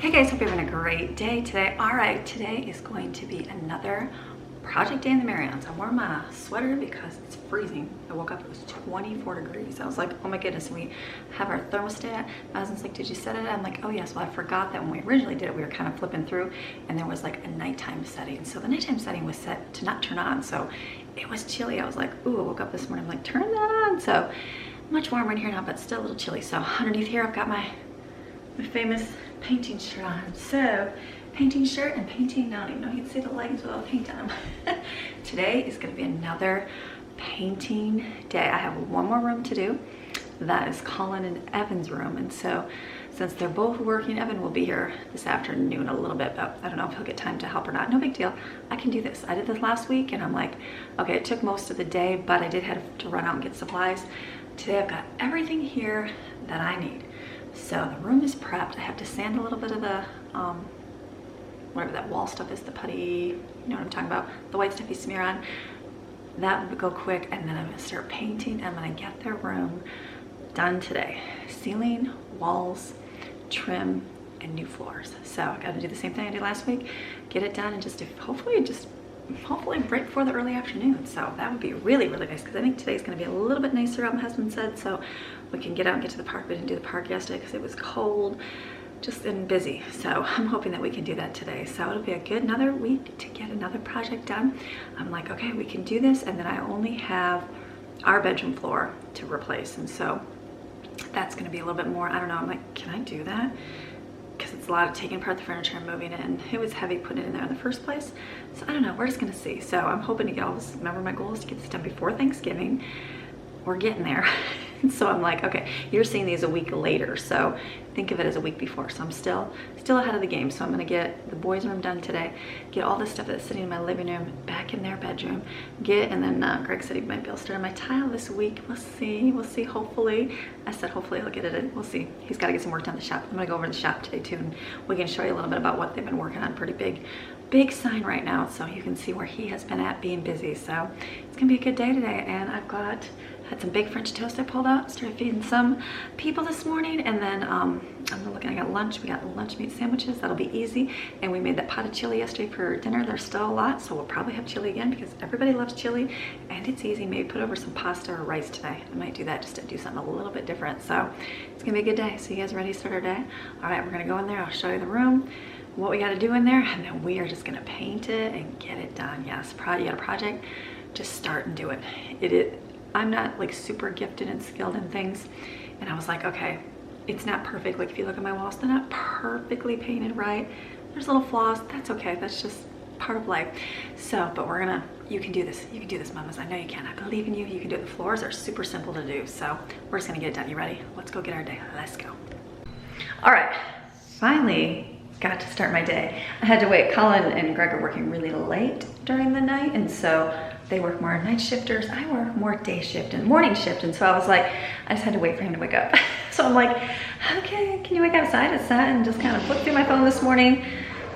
Hey guys, hope you're having a great day today. All right, today is going to be another project day in the Marion's. I wore my sweater because it's freezing. I woke up, it was 24 degrees. I was like, oh my goodness, we have our thermostat. My husband's like, did you set it? I'm like, oh yes, well I forgot that when we originally did it, we were kind of flipping through and there was like a nighttime setting. So the nighttime setting was set to not turn on. So it was chilly. I was like, ooh, I woke up this morning, I'm like, turn that on. So much warmer in here now, but still a little chilly. So underneath here, I've got my famous painting shirt on. So painting shirt and painting, I don't even know if you can see the legs without paint on them. Today is going to be another painting day. I have one more room to do. That is Colin and Evan's room. And so since they're both working, Evan will be here this afternoon a little bit, but I don't know if he'll get time to help or not. No big deal. I can do this. I did this last week and I'm like, okay, it took most of the day, but I did have to run out and get supplies. Today I've got everything here that I need. So the room is prepped. I have to sand a little bit of the, whatever that wall stuff is, the putty, you know what I'm talking about, the white stuff you smear on. That would go quick, and then I'm gonna start painting. I'm gonna get their room done today. Ceiling, walls, trim, and new floors. So I gotta do the same thing I did last week, get it done, and hopefully right before the early afternoon. So that would be really, really nice, because I think today's gonna be a little bit nicer out, my husband said, so we can get out and get to the park. We didn't do the park yesterday because it was cold, just and busy. So I'm hoping that we can do that today. So it'll be a good another week to get another project done. I'm like, okay, we can do this. And then I only have our bedroom floor to replace. And so that's gonna be a little bit more, I don't know, I'm like, can I do that? Because it's a lot of taking apart the furniture and moving it, and it was heavy putting it in there in the first place. So I don't know, we're just gonna see. So I'm hoping to get all this, remember my goal is to get this done before Thanksgiving. We're getting there. So I'm like, okay, you're seeing these a week later, so think of it as a week before. So I'm still ahead of the game. So I'm gonna get the boys' room done today, get all this stuff that's sitting in my living room back in their bedroom, and then Greg said he might be able to start on my tile this week. We'll see, hopefully. I said hopefully he'll get it in, we'll see. He's gotta get some work done in the shop. I'm gonna go over to the shop today too, and we can show you a little bit about what they've been working on. Pretty big sign right now, so you can see where he has been at being busy. So it's gonna be a good day today, and I've had some big French toast I pulled out, started feeding some people this morning, and then I'm looking, I got lunch. We got lunch meat sandwiches, that'll be easy, and we made that pot of chili yesterday for dinner. There's still a lot, so we'll probably have chili again because everybody loves chili, and it's easy. Maybe put over some pasta or rice today. I might do that just to do something a little bit different. So it's gonna be a good day. So you guys ready to start our day? All right, we're gonna go in there, I'll show you the room, what we gotta do in there, and then we are just gonna paint it and get it done. Yes, you got a project, just start and do it. I'm not like super gifted and skilled in things, and I was like, okay, it's not perfect. Like if you look at my walls, they're not perfectly painted right. There's little flaws, that's okay, that's just part of life. So, but you can do this, mamas, I know you can. I believe in you, you can do it. The floors are super simple to do, so we're just gonna get it done. You ready? Let's go get our day, let's go. All right, finally got to start my day. I had to wait. Colin and Greg are working really late during the night, and so they work more night shifters. I work more day shift and morning shift, and so I was like, I just had to wait for him to wake up. So I'm like, okay, can you wake outside? I sat and just kind of flipped through my phone this morning.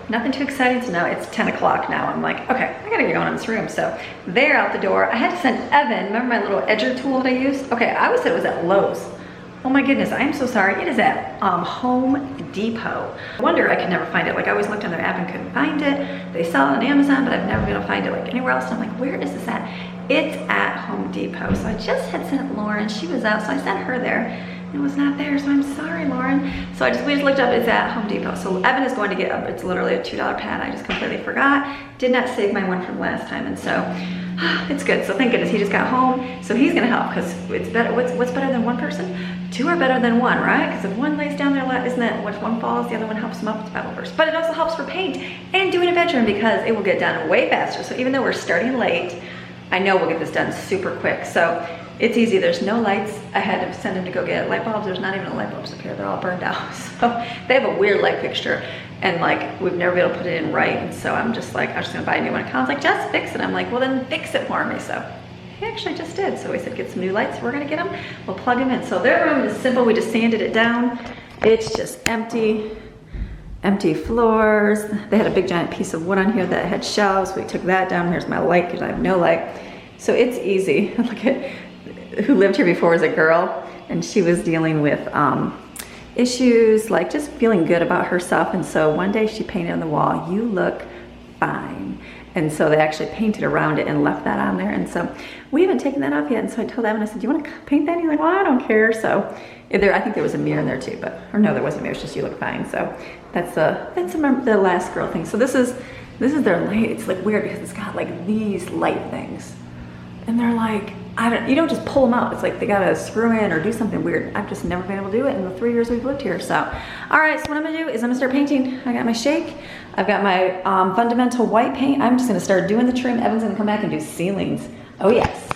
Nothing too exciting, so now it's 10 o'clock now. I'm like, okay, I gotta get going in this room. So they're out the door. I had to send Evan, remember my little edger tool that I used? Okay, I always said it was at Lowe's. Oh my goodness, I'm so sorry. It is at Home Depot. I wonder, I could never find it. Like I always looked on their app and couldn't find it. They sell it on Amazon, but I've never been able to find it like anywhere else. And I'm like, where is this at? It's at Home Depot. So I just had sent Lauren, she was out, so I sent her there. It was not there, so I'm sorry, Lauren. So we just looked up, it's at Home Depot. So Evan is going to get, it's literally a $2 pad. I just completely forgot. Did not save my one from last time, and so it's good. So thank goodness he just got home. So he's gonna help, because it's better, what's better than one person? Two are better than one, right? Because if one lays down there, isn't that when one falls, the other one helps him up? It's Bible verse. But it also helps for paint and doing a bedroom, because it will get done way faster. So even though we're starting late, I know we'll get this done super quick. So it's easy, there's no lights. I had to send him to go get light bulbs. There's not even a light bulbs up here, they're all burned out. So they have a weird light fixture, and like we've never been able to put it in right. And so I'm just like, I'm just gonna buy a new one. Colin's like, just fix it. I'm like, well then fix it for me. So he actually just did. So he said, get some new lights, we're gonna get them, we'll plug them in. So their room is simple, we just sanded it down. It's just empty floors. They had a big giant piece of wood on here that had shelves. We took that down. Here's my light, because I have no light. So it's easy. Look at who lived here before was a girl, and she was dealing with issues, like just feeling good about herself. And so one day she painted on the wall, "You look fine." And so they actually painted around it and left that on there. And so we haven't taken that off yet. And so I told Evan, I said, "Do you want to paint that?" And he's like, "Well, I don't care." So I think there was a mirror in there too, or no, there wasn't a mirror, it's just "You look fine." So that's the last girl thing. So this is their light. It's like weird because it's got like these light things. And they're like, you don't just pull them out. It's like they gotta screw in or do something weird. I've just never been able to do it in the 3 years we've lived here. So, all right, so what I'm gonna do is I'm gonna start painting. I got my shake. I've got my fundamental white paint. I'm just gonna start doing the trim. Evan's gonna come back and do ceilings. Oh yes,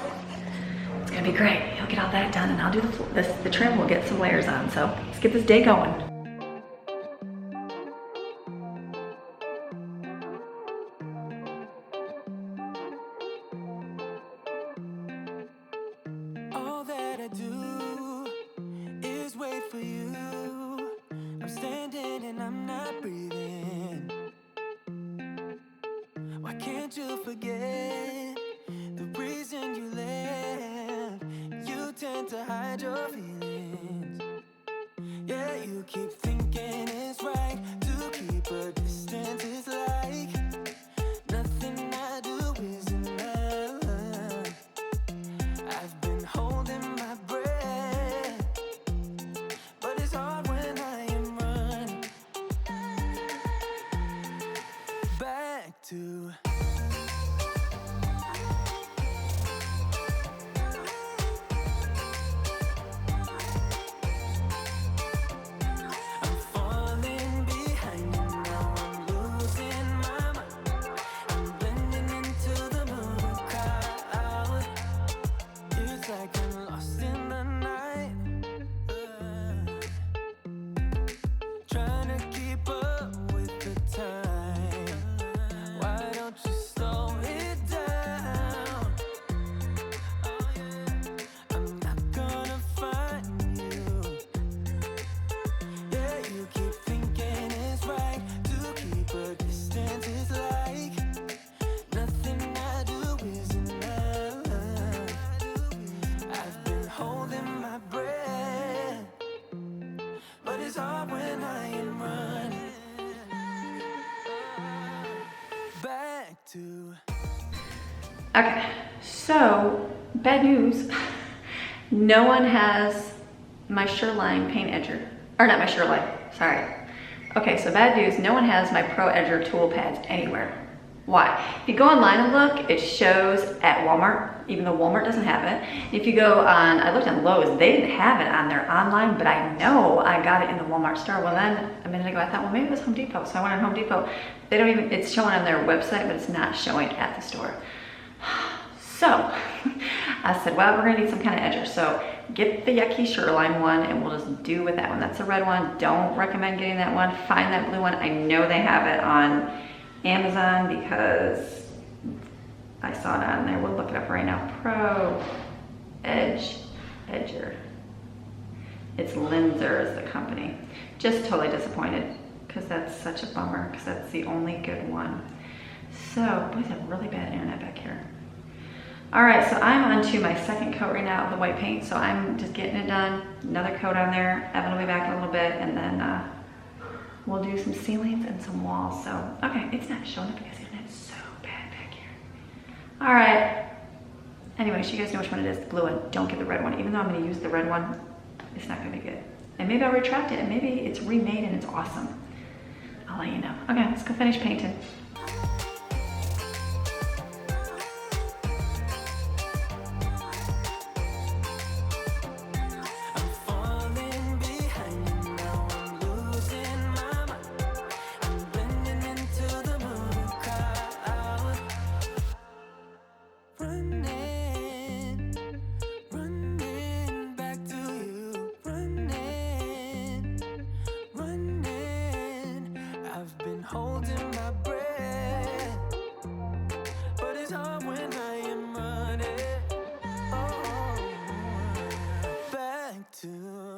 it's gonna be great. He'll get all that done and I'll do the trim. We'll get some layers on. So let's get this day going. You forget the reason you left. You tend to hide your feelings. Yeah, you keep thinking it's right to keep a distance. It's like nothing I do is enough. I've been holding my breath, but it's hard when I am running back to Okay, so bad news. No one has my Sureline paint edger, or not my Sureline, sorry. Okay, so bad news, no one has my Pro Edger tool pads anywhere. Why? If you go online and look, it shows at Walmart, even though Walmart doesn't have it. If you go on, I looked on Lowe's, they didn't have it on their online, but I know I got it in the Walmart store. Well then, a minute ago I thought, well maybe it was Home Depot. So I went on Home Depot. They don't even, it's showing on their website, but it's not showing at the store. So I said, well, we're gonna need some kind of edger. So get the yucky Sureline one and we'll just do with that one. That's the red one. Don't recommend getting that one. Find that blue one. I know they have it on Amazon because I saw it on there. We'll look it up right now. Pro Edger. It's Linzer is the company. Just totally disappointed because that's such a bummer because that's the only good one. So, boys have really bad internet back here. All right, so I'm on to my second coat right now of the white paint. So I'm just getting it done. Another coat on there. Evan will be back in a little bit and then we'll do some ceilings and some walls. So, okay, it's not showing up because the internet's so bad back here. All right. Anyway, so you guys know which one it is, the blue one. Don't get the red one. Even though I'm gonna use the red one, it's not gonna be good. And maybe I'll retract it and maybe it's remade and it's awesome. I'll let you know. Okay, let's go finish painting. Holding my breath, but it's hard when I am running back to.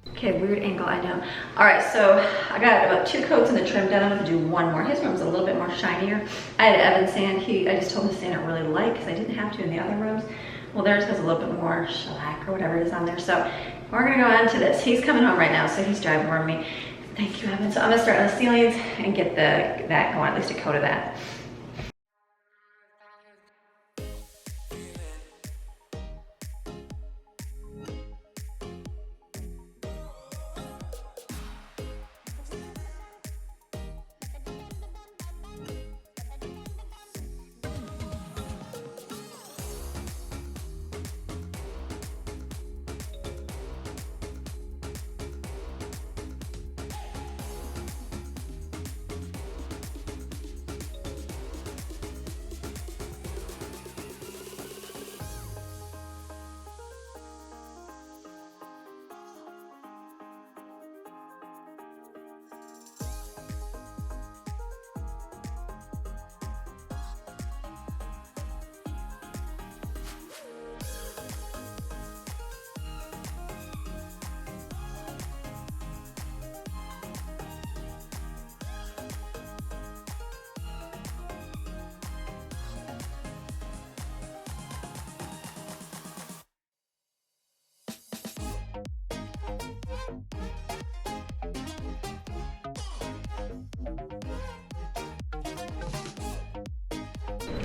Okay, weird angle, I know. All right, so I got about 2 coats in the trim done. I'm gonna do 1 more. His room's a little bit more shinier. I had Evan sand. I just told him to sand it really light because I didn't have to in the other rooms. Well, theirs has a little bit more shellac or whatever it is on there. So we're gonna go on to this. He's coming home right now, so he's driving for me. Thank you, Evan. So I'm gonna start on the ceilings and get that going, at least a coat of that.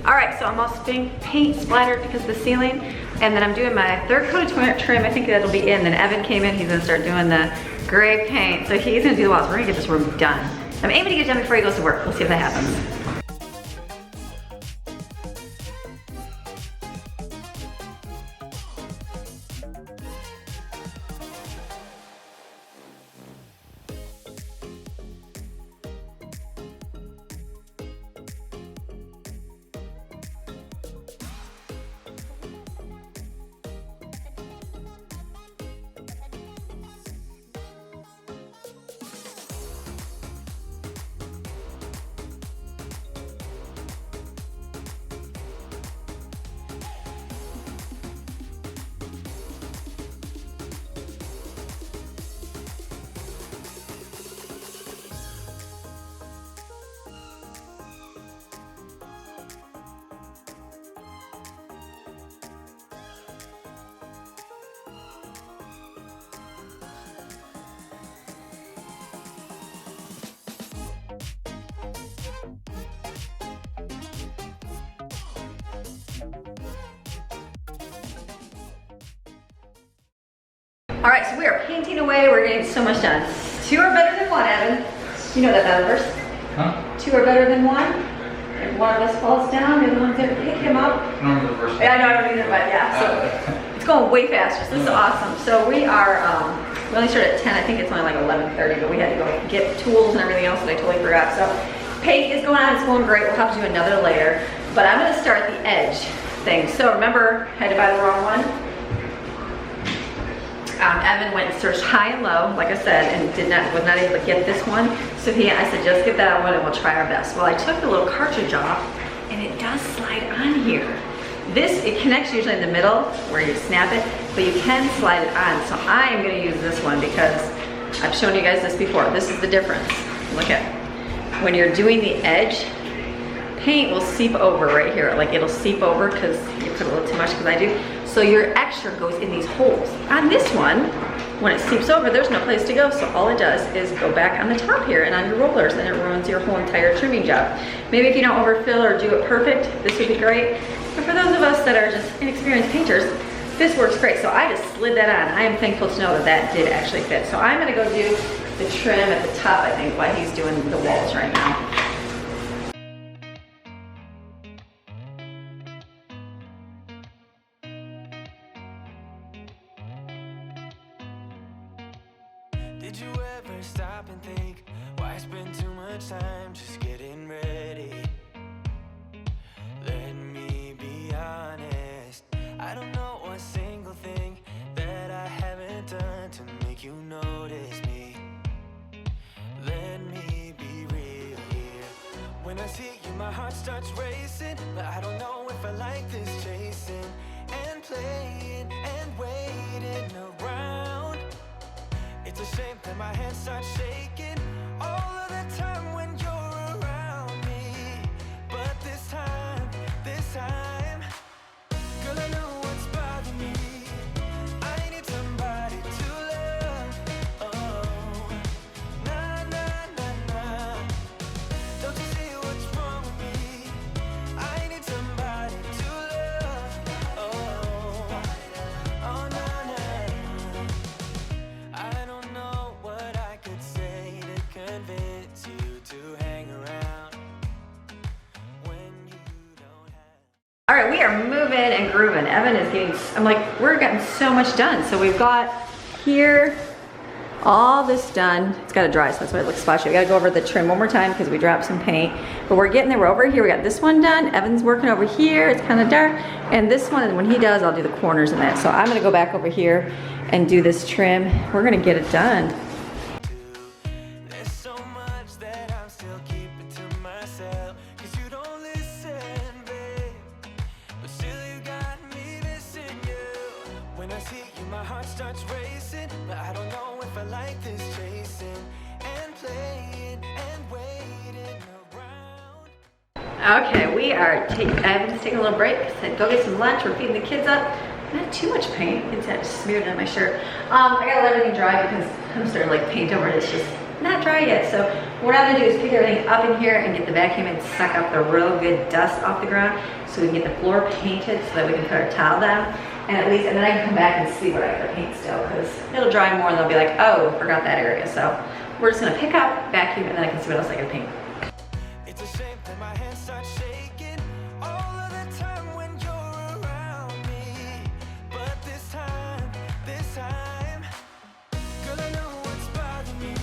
All right, so I'm also being paint splattered because of the ceiling, and then I'm doing my third coat of trim. I think that'll be in. Then Evan came in, he's gonna start doing the gray paint. So he's gonna do the walls. We're gonna get this room done. I'm aiming to get it done before he goes to work. We'll see if that happens. All right, so we are painting away. We're getting so much done. Two are better than one, Evan. You know that Bible verse? Huh? Two are better than one. If one of us falls down, the other one's there to pick him up. I don't remember the verse. Yeah, I know, I don't either, but yeah. So it's going way faster. So this is awesome. So we are, we only started at 10. I think it's only like 11:30, but we had to go get tools and everything else that I totally forgot. So paint is going on. It's going great. We'll have to do another layer, but I'm going to start the edge thing. So remember, I had to buy the wrong one. Evan went and searched high and low, like I said, and was not able to get this one. So I said, just get that one and we'll try our best. Well, I took the little cartridge off and it does slide on here. It connects usually in the middle where you snap it, but you can slide it on. So I am gonna use this one because I've shown you guys this before. This is the difference. Look at, when you're doing the edge, paint will seep over right here. Like it'll seep over because you put a little too much, because I do. So your extra goes in these holes. On this one, when it seeps over, there's no place to go. So all it does is go back on the top here and on your rollers, and it ruins your whole entire trimming job. Maybe if you don't overfill or do it perfect, this would be great. But for those of us that are just inexperienced painters, this works great. So I just slid that on. I am thankful to know that that did actually fit. So I'm gonna go do the trim at the top, I think, while he's doing the walls right now. Did you ever stop and think, why spend too much time just getting ready? Let me be honest, I don't know one single thing that I haven't done to make you notice me. Let me be real here. When I see you, my heart starts racing, but I don't know if I like this chasing and playing and waiting around. It's a shame that my hands start shaking all of the time when you're around me. But this time, girl, I know what's behind. right, we are moving and grooving. Evan is getting, I'm like, we're getting so much done. So we've got here, all this done. It's got to dry, so that's why it looks splashy. We got to go over the trim one more time because we dropped some paint. But we're getting there. We're over here. We got this one done. Evan's working over here. It's kind of dark. And this one, and when he does, I'll do the corners and that. So I'm going to go back over here and do this trim. We're going to get it done. There's so much that I'm still keeping to myself, 'cause you don't listen, babe. But still you got me missing you. When I see you, my heart starts racing. But I don't know if I like this chasing and playing and waiting around. Okay, we are Evan's taking a little break. Said go get some lunch. We're feeding the kids up. Not too much paint. It's just smeared on my shirt. I gotta let everything dry because I'm starting to like paint over it. It's just not dry yet. So what I'm gonna do is pick everything up in here and get the vacuum and suck up the real good dust off the ground so we can get the floor painted so that we can put our tile down. And at least, and then I can come back and see what I gotta paint still because it'll dry more and they'll be like, oh, forgot that area. So we're just gonna pick up, vacuum, and then I can see what else I gotta paint. It's a shame that my hands start shaking all of the time when you're around me. But this time, girl, I know what's bothering me.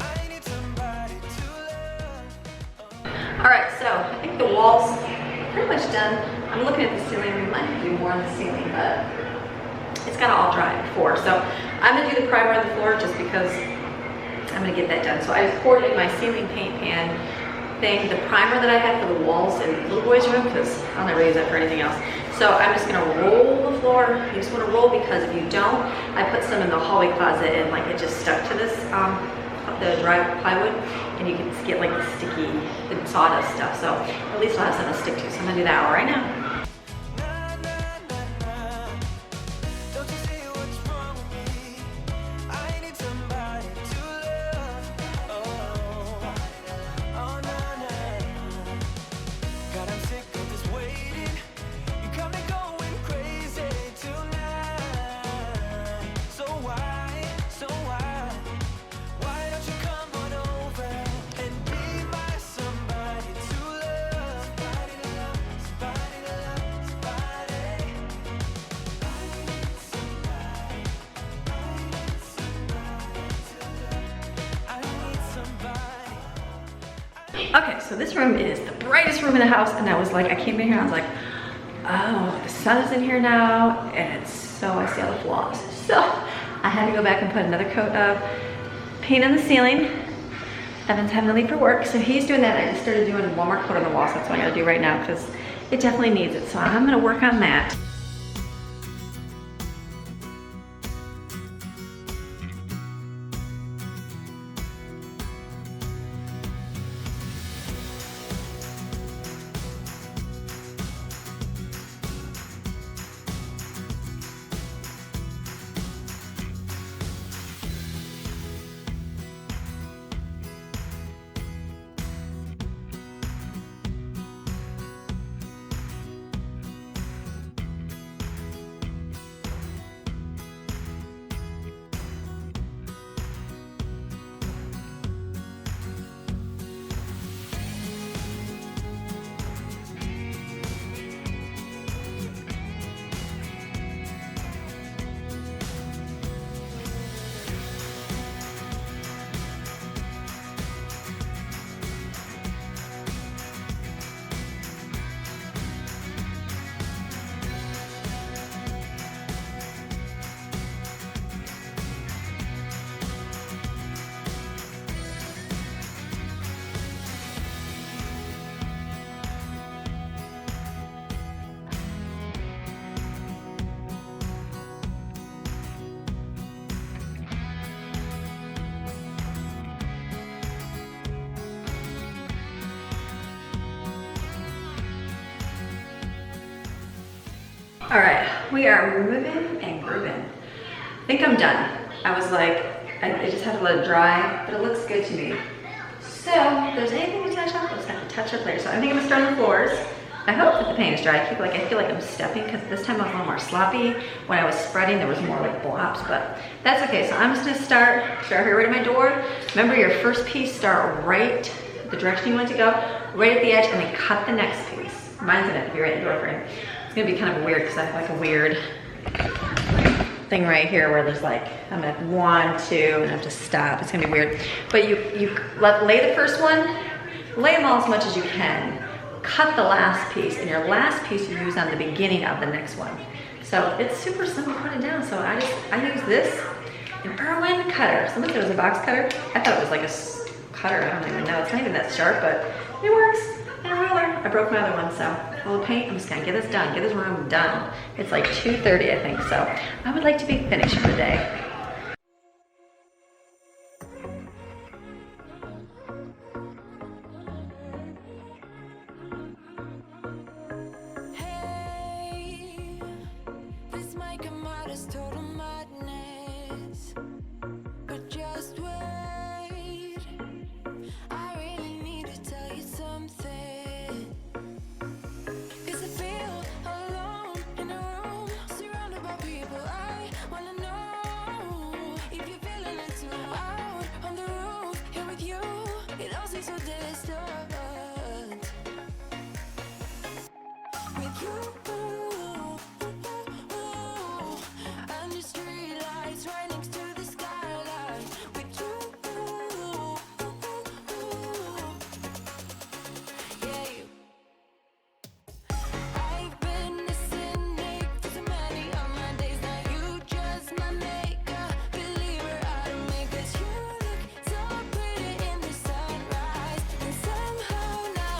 I need somebody to love. All right, so I think the walls are pretty much done. I'm looking at the ceiling. We might do more on the ceiling, but it's gotta all dry before. So I'm gonna do the primer on the floor just because I'm gonna get that done. So I just poured in my ceiling paint pan thing, the primer that I had for the walls in the little boy's room, because I'll never use that for anything else. So I'm just gonna roll the floor. You just wanna roll because if you don't, I put some in the hallway closet and like it just stuck to this, the dry plywood, and you can get like the sticky, the sawdust stuff. So at least I'll have something to stick to. So I'm gonna do that right now. Don't you see what's wrong with me? I need somebody to love. Oh, nah, nah. God, I'm sick of this waiting. You got me going crazy tonight. So why don't you come on over and be my somebody to love? Somebody to love, somebody to love, somebody. I need somebody. Okay, so this room is the brightest room in the house, and I was like, I came in here and I was like, oh, the sun is in here now, and it's so, I see all the flaws. So I had to go back and put another coat of paint on the ceiling. Evan's having to leave for work, so he's doing that. I just started doing one more coat on the wall, so that's what I gotta do right now because it definitely needs it. So I'm gonna work on that. All right, we are moving and grooving. I think I'm done. I was like, I just had to let it dry, but it looks good to me. So if there's anything to touch up, I'll just have to touch up later. So I think I'm gonna start on the floors. I hope that the paint is dry. I feel like I'm stepping because this time I was a little more sloppy. When I was spreading, there was more like blobs, but that's okay. So I'm just gonna start here right at my door. Remember your first piece, start right the direction you want to go, right at the edge, and then cut the next piece. Mine's gonna have to be right in the door frame. It's gonna be kind of weird because I have like a weird thing right here where there's like, I'm gonna have 1, 2, and I have to stop. It's gonna be weird. But you lay the first one, lay them all as much as you can. Cut the last piece, and your last piece you use on the beginning of the next one. So it's super simple to put it down. So I use this, an Irwin cutter. Someone said it was a box cutter. I thought it was like a cutter. I don't even know. It's not even that sharp, but it works. And a ruler. I broke my other one, so a little paint. I'm just gonna get this done, get this room done. It's like 2:30, I think, so I would like to be finished for the day. Hey, this might come out as total madness, but just wait. I really need to tell you something. 'Cause I feel alone in a room, surrounded by people. I wanna know if you're feeling it too. Out on the roof, here with you, it all seems so distant. With you, under street lights right next to the skyline. With you, yeah, you. I've been listening for so many of my days. Now you just my makeup believer out of me. 'Cause you look so pretty in the sunrise, and somehow now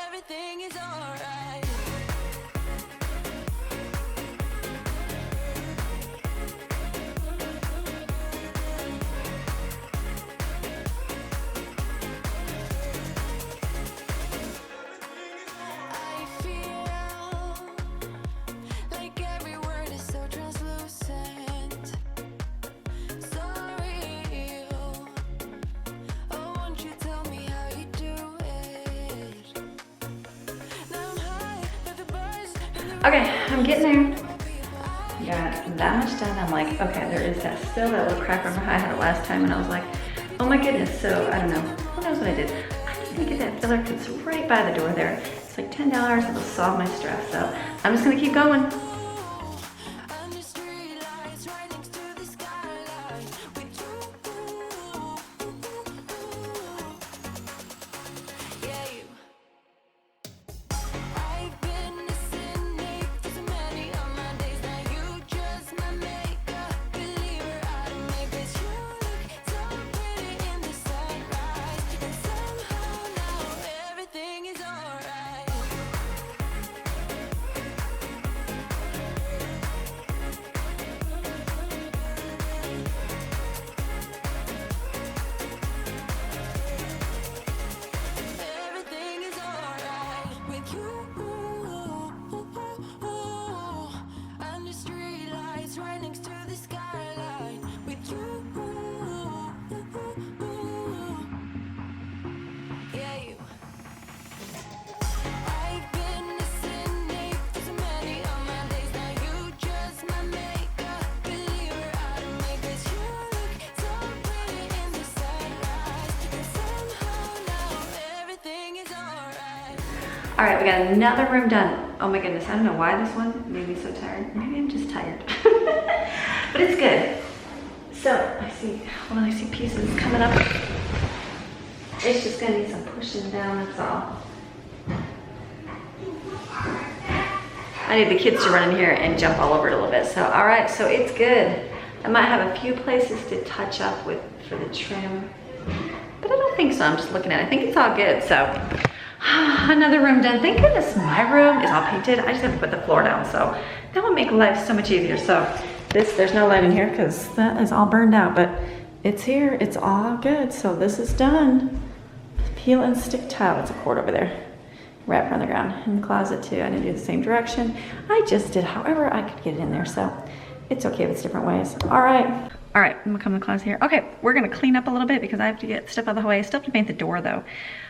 everything is alright. I feel like every word is so translucent, so real. Oh, won't you tell me how you do it? Now I'm high, like the buzz and the Okay, I'm getting there. Got that much done. I'm like, okay, there is still that little crack. Remember how I had it last time and I was like, oh my goodness. So I don't know, who knows what I did. I'm just gonna get that filler because it's right by the door there. It's like $10, it'll solve my stress. So I'm just gonna keep going. under street lights right next to the skyline. With you, yeah, you. I've been listening for so many of my days. Now you just my makeup believer out of me. 'Cause you look so pretty in the sunrise, and somehow now everything is alright. Everything is alright with you. Under street lights right next to the skyline. With you, yeah, you. I've been listening for so many of my days. Now you just my makeup believer out of me. 'Cause you look so pretty in the sunrise, and somehow now everything is alright. All right, we got another room done. Oh my goodness, I don't know why this one made me so tired. Maybe I'm just tired, but it's good. So I see, hold on, I see pieces coming up. It's just gonna need some pushing down, that's all. I need the kids to run in here and jump all over it a little bit. So, all right, so it's good. I might have a few places to touch up with for the trim, but I don't think so. I'm just looking at it. I think it's all good, so. Another room done. Thank goodness my room is all painted. I just have to put the floor down, so that will make life so much easier. So there's no light in here because that is all burned out, but it's here. It's all good. So this is done. Peel and stick tile. It's a cord over there. Wrap around the ground. In the closet too. I didn't do the same direction. I just did however I could get it in there, so it's okay if it's different ways. All right. All right, I'm gonna come to the closet here. Okay, we're gonna clean up a little bit because I have to get stuff out of the way. I still have to paint the door though.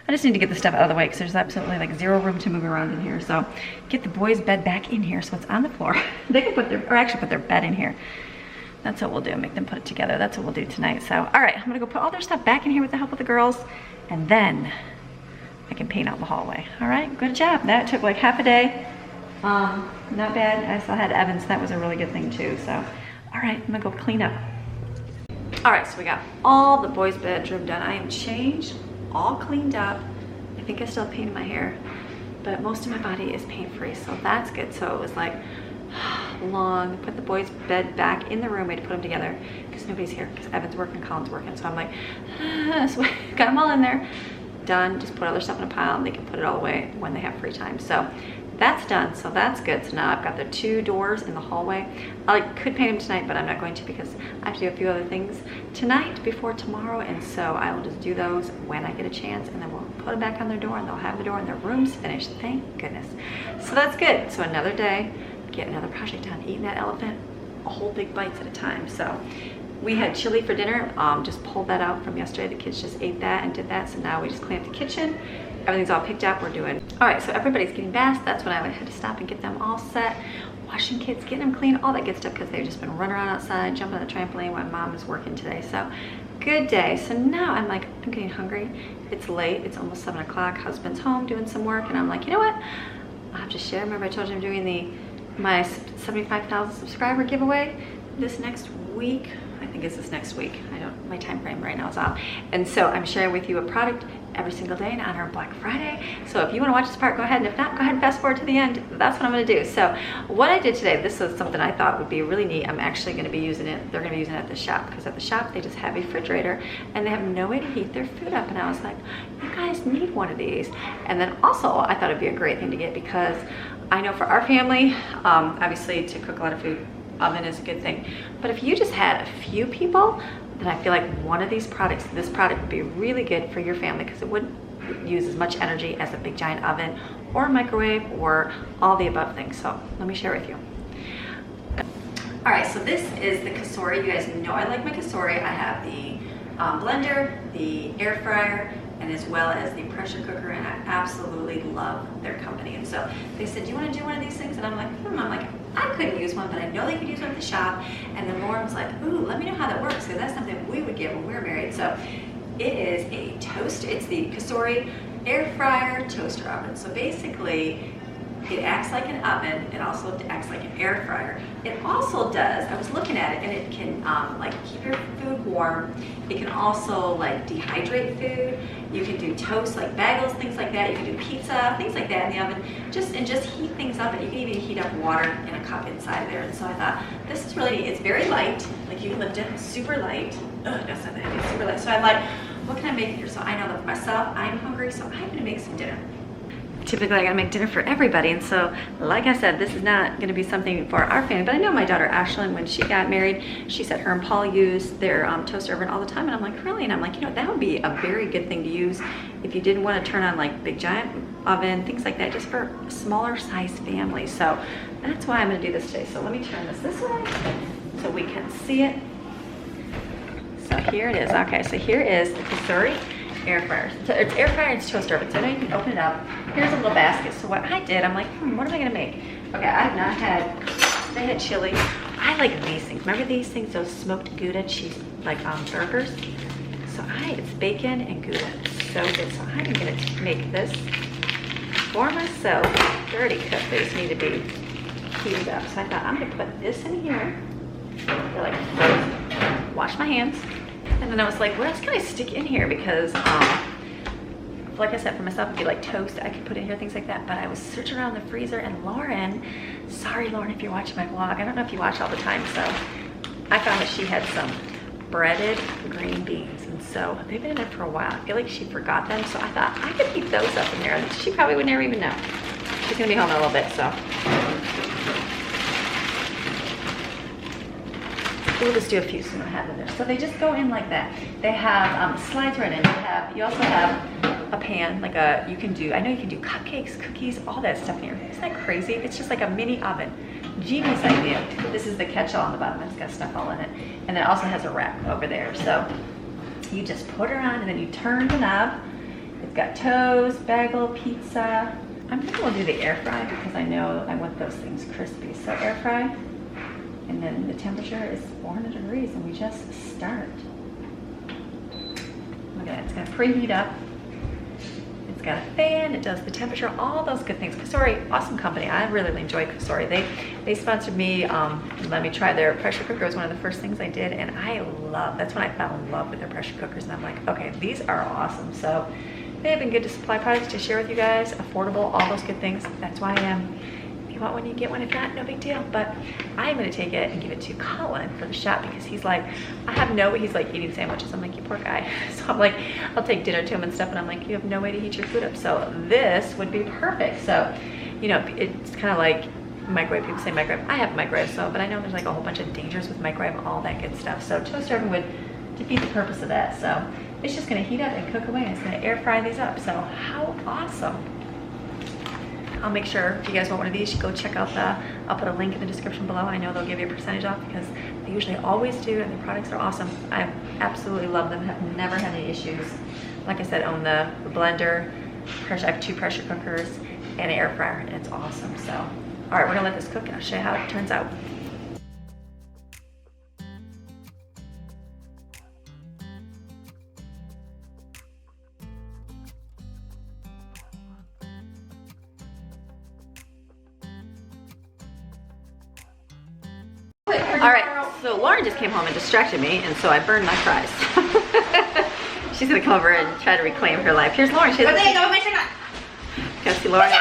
I just need to get the stuff out of the way because there's absolutely like zero room to move around in here. So get the boys' bed back in here so it's on the floor. They can put their, or actually put their bed in here. That's what we'll do, make them put it together. That's what we'll do tonight. So, all right, I'm gonna go put all their stuff back in here with the help of the girls. And then I can paint out the hallway. All right, good job. That took like half a day. Not bad. I still had Evans. That was a really good thing too. So, all right, I'm gonna go clean up. All right, so we got all the boys' bedroom done. I am changed, all cleaned up. I think I still painted my hair, but most of my body is paint free, so that's good. So it was like long. Put the boys' bed back in the room. We had to put them together because nobody's here because Evan's working, Colin's working. So I'm like, so got them all in there. Done. Just put other stuff in a pile and they can put it all away when they have free time. So that's done. So that's good. So now I've got the 2 doors in the hallway. I could paint them tonight, but I'm not going to because I have to do a few other things tonight before tomorrow. And so I will just do those when I get a chance, and then we'll put them back on their door and they'll have the door and their room's finished. Thank goodness. So that's good. So another day, get another project done. Eating that elephant a whole big bites at a time. So we had chili for dinner. Just pulled that out from yesterday. The kids just ate that and did that. So now we just clean up the kitchen. Everything's all picked up. We're doing all right. So everybody's getting baths. That's when I had to stop and get them all set. Washing kids, getting them clean, all that good stuff because they've just been running around outside, jumping on the trampoline while Mom is working today. So good day. So now I'm like, I'm getting hungry. It's late. It's almost 7 o'clock. Husband's home doing some work, and I'm like, you know what? I'll have to share. Remember I told you I'm doing my 75,000 subscriber giveaway this next week. I think it's this next week. My time frame right now is off. And so I'm sharing with you a product every single day in honor of Black Friday. So if you want to watch this part, go ahead. And if not, go ahead and fast forward to the end. That's what I'm going to do. So what I did today, this was something I thought would be really neat. I'm actually going to be using it. They're going to be using it at the shop because at the shop, they just have a refrigerator and they have no way to heat their food up. And I was like, you guys need one of these. And then also I thought it'd be a great thing to get because I know for our family, obviously to cook a lot of food, oven is a good thing. But if you just had a few people, then I feel like one of these products, this product would be really good for your family because it wouldn't use as much energy as a big giant oven or microwave or all the above things. So let me share with you. All right, so this is the Cosori. You guys know I like my Cosori. I have the blender, the air fryer, and as well as the pressure cooker, and I absolutely love their company. And so they said, do you want to do one of these things? And I'm like, I'm like, I couldn't use one, but I know they could use one at the shop. And then Lauren was like, ooh, let me know how that works, because that's something we would get when we were married. So it is a toast. It's the Cosori air fryer toaster oven. So basically, it acts like an oven. It also acts like an air fryer. It also does, I was looking at it, and it can like keep your food warm. It can also like dehydrate food. You can do toast, like bagels, things like that. You can do pizza, things like that in the oven. Just heat things up, and you can even heat up water in a cup inside there. And so I thought, this is really neat. It's very light. Like you can lift it, super light. That's not that, it's super light. So I'm like, what can I make here? So I know that for myself, I'm hungry, so I'm gonna make some dinner. Typically I gotta make dinner for everybody, and so like I said, this is not gonna be something for our family, but I know my daughter Ashlyn, when she got married, she said her and Paul used their toaster oven all the time, and I'm like, really? And I'm like, you know, that would be a very good thing to use if you didn't want to turn on like big giant oven, things like that, just for a smaller size family. So that's why I'm gonna do this today. So let me turn this way so we can see it. So here it is. Okay, so here is the Cosori air fryer. So it's air fryer and it's toaster oven. So I know you can open it up. Here's a little basket. So what I did, I'm like, what am I gonna make? Okay, I have not had, they had chili. I like these things. Remember these things, those smoked Gouda cheese, like burgers? So it's bacon and Gouda. It's so good. So I'm gonna make this for myself. They're already cooked. They just need to be heated up. So I thought I'm gonna put this in here. They're like frozen. Wash my hands. And then I was like, what else can I stick in here? Because, like I said, for myself, it'd be like toast. I could put in here, things like that. But I was searching around the freezer, and Lauren, sorry, Lauren, if you're watching my vlog. I don't know if you watch all the time. So I found that she had some breaded green beans. And so they've been in there for a while. I feel like she forgot them. So I thought I could keep those up in there. And she probably would never even know. She's going to be home in a little bit, so. We'll just do a few so we don't have them there. So they just go in like that. They have slides right in. You also have a pan, like you can do, I know you can do cupcakes, cookies, all that stuff in here. Isn't that crazy? It's just like a mini oven. Genius idea. This is the catch-all on the bottom. It's got stuff all in it. And then it also has a rack over there. So you just put her on and then you turn the knob. It's got toast, bagel, pizza. I'm gonna do the air fry because I know I want those things crispy. So air fry. And then the temperature is 400 degrees and we just start. Look at that, it's gonna preheat up. It's got a fan, it does the temperature, all those good things. Cosori, awesome company. I really enjoy Cosori. They sponsored me, let me try their pressure cooker. It was one of the first things I did, and that's when I fell in love with their pressure cookers, and I'm like, okay, these are awesome. So they have been good to supply products to share with you guys, affordable, all those good things. That's why I am. If you want one, you get one. If not, no big deal. But I'm gonna take it and give it to Colin for the shop because he's like, I have no way. He's like eating sandwiches. I'm like, you poor guy. So I'm like, I'll take dinner to him and stuff, and I'm like, you have no way to heat your food up. So this would be perfect. So, you know, it's kind of like microwave. People say microwave. I have a microwave, so, but I know there's like a whole bunch of dangers with microwave, all that good stuff. So toaster oven would defeat the purpose of that. So it's just gonna heat up and cook away, and it's gonna air fry these up. So how awesome. I'll make sure if you guys want one of these, you go check out I'll put a link in the description below. I know they'll give you a percentage off because they usually always do, and the products are awesome. I absolutely love them, have never had any issues. Like I said, own the blender, I have 2 pressure cookers and an air fryer, and it's awesome. So, all right, we're gonna let this cook and I'll show you how it turns out. All right, so Lauren just came home and distracted me, and so I burned my fries. She's gonna come over and try to reclaim her life. Here's Lauren. Can I see Lauren?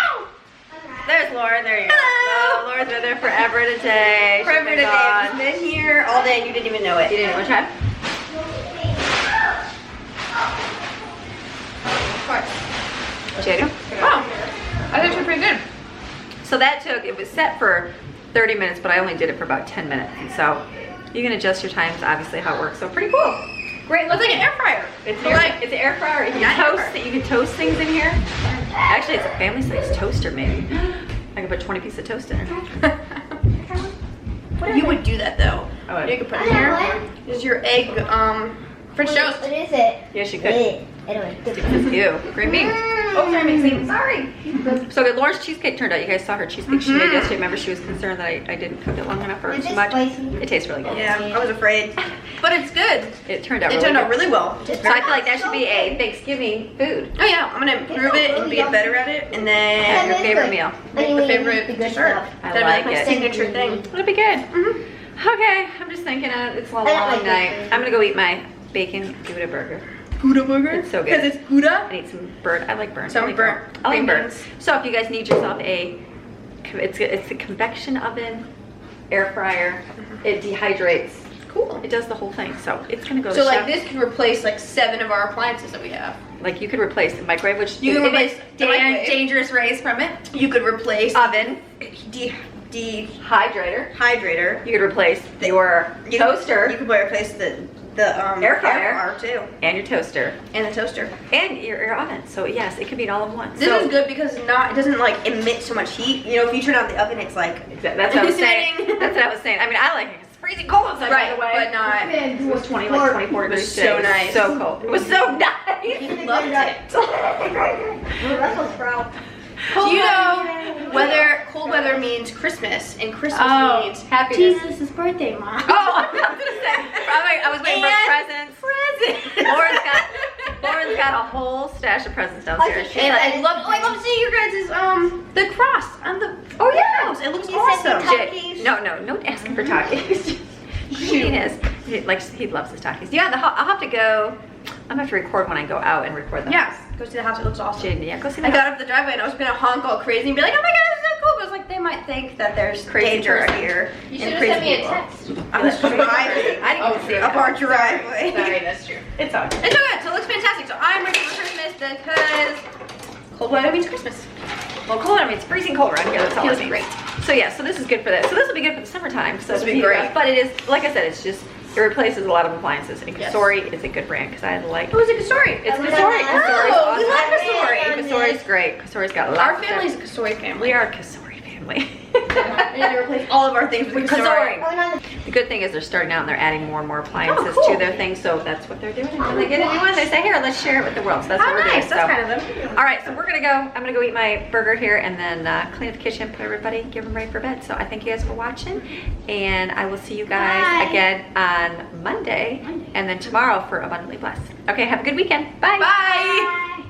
There's Lauren. There you go. Oh, Lauren's been there forever today. Forever today. I've been here all day and you didn't even know it. You didn't want to try? Jada? Wow. I think it's pretty good. So that it was set for 30 minutes, but I only did it for about 10 minutes. And so you can adjust your times, obviously, how it works. So pretty cool. Great. It looks like an air fryer. It's an air fryer. You can toast things in here. Actually, it's a family size toaster, maybe. I could put 20 pieces of toast in there. You would do that though. I would. You could put it in here. This is your egg French toast. What is it? Yes, you could. Anyway. Ew, green bean. Oh, sorry, Maxine. Sorry. So good. Lauren's cheesecake turned out. You guys saw her cheesecake she made yesterday. Remember, she was concerned that I didn't cook it long enough or Is too it much. spicy? It tastes really good. Yeah, I was afraid. But it's good. It turned out. It turned out really well. So I feel like that should be a Thanksgiving food. Oh yeah, I'm gonna improve it and get better at it, and Have then your favorite meal. make the favorite dessert. I That'd like be like it. my signature thing. It'll be good. Okay, I'm just thinking it's a long like night. bacon. I'm gonna go eat my bacon Gouda burger. Gouda burger? It's so good. Because it's Gouda? I need some burnt. I like burnt. Some I like burnt. I like Green burnt. beans. So if you guys need yourself it's a convection oven, air fryer. It dehydrates. Cool. It does the whole thing. So it's gonna go. So to like chef. this could replace like 7 of our appliances that we have. Like you could replace the microwave, which You can replace the microwave. dangerous rays from it. You could replace oven, dehydrator. hydrator. You could replace your toaster. You could replace the Air fryer. too, and your toaster and the toaster. and your oven. So yes, it could be all in one. This so, is good because it doesn't like emit so much heat. You know, if you turn on the oven, it's like That's what I was saying. That's what I was saying. I mean, I like it. It's freezing cold outside, right, by the way. but not. It was 24 degrees. It was so today. nice. So cold. It was so nice. You loved it. Brussels sprout. Do you know whether cold weather means Christmas and Christmas means happiness. Jesus' birthday, Mom. Oh, I was gonna say. I was waiting for presents. Lauren's got a whole stash of presents downstairs. She's And like, I love seeing your guys' the cross on the house. It looks You said awesome. the Jay, no, asking for Takis. He loves his Takis. Yeah, I'll have to go. I'm gonna have to record when I go out and record them. Yeah, go see the house. It looks awesome. Jay, yeah, go see the I house. got up the driveway and I was gonna honk all crazy and be like, "Oh my god, this is so cool!" But I was like, they might think that there's Crazy danger person. here. You and should have crazy sent me a people. text. I was driving I didn't even see it. up our driveway. Sorry, that's true. It's on. It's so good. So it looks fantastic. So I'm ready for Christmas because cold weather means Christmas. Well, cold, I mean, it's freezing cold around here. That's all it Feels means. great. So yeah, so this is good for that. So this will be good for the summertime. So This will to be heat great. up. But it is, like I said, it's just, it replaces a lot of appliances. And Yes. Cosori is a good brand because I like. Oh, it's a Cosori. It's Oh, Cosori. Cosori's Oh, we awesome. like Cosori. Cosori's great. Cosori's got lots Our of family's a stuff. Cosori family. We are a Cosori family. We need to replace all of our things with Cosori. Cosori. The good thing is they're starting out and they're adding more and more appliances Oh, cool. to their thing, so that's what they're doing. And when they get a new one, they say, here, let's share it with the world. So that's what Oh, we're nice. doing. That's So- kind of them. All right, so we're gonna go. I'm gonna go eat my burger here and then clean up the kitchen, put everybody, give them ready for bed. So I thank you guys for watching, and I will see you guys Bye. again on Monday, and then tomorrow for Abundantly Blessed. Okay, have a good weekend. Bye. Bye.